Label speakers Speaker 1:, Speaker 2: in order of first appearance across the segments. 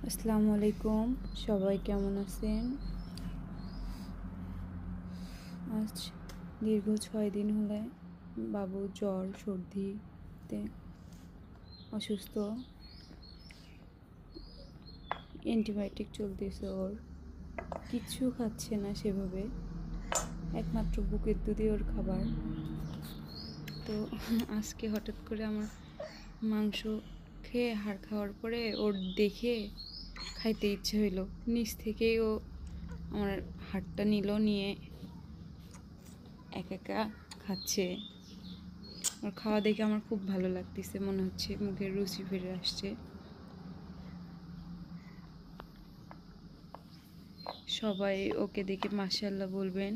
Speaker 1: আসসালামু আলাইকুম, সবাই কেমন আছেন? আজ দীর্ঘ 6 দিন হলে বাবু জ্বর সর্দিতে অসুস্থ। অ্যান্টিবায়োটিক চলতেছে, ওর কিচ্ছু খাচ্ছে না সেভাবে, একমাত্র বুকের দুধই ওর খাবার। তো আজকে হঠাৎ করে আমার মাংস খেয়ে হাড় খাওয়ার পরে ওর দেখে খাইতে ইচ্ছে হইলো, নিচ থেকেই ও আমার হাড়টা নিয়ে একা খাচ্ছে। ওর খাওয়া দেখে আমার খুব ভালো লাগতেছে, মনে হচ্ছে মুখের রুচি ফিরে আসছে। সবাই ওকে দেখে মাশাআল্লাহ বলবেন,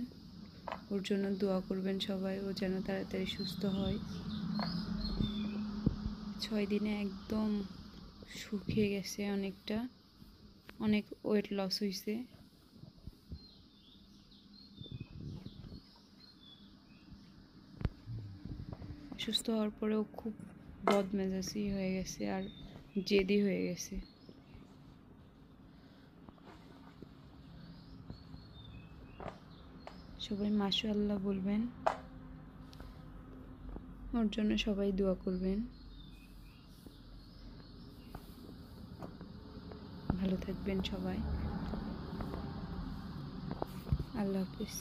Speaker 1: ওর জন্য দোয়া করবেন সবাই, ও যেন তাড়াতাড়ি সুস্থ হয়। 6 দিনে একদম শুকিয়ে গেছে, অনেক ওয়েট লস হয়েছে। সুস্থ হওয়ার পরেও খুব বদমেজাজি হয়ে গেছে আর জেদি হয়ে গেছে। সবাই মাশাআল্লাহ বলবেন, ওর জন্য সবাই দোয়া করবেন। ভালো থাকবেন সবাই। আল্লাহ হাফিজ।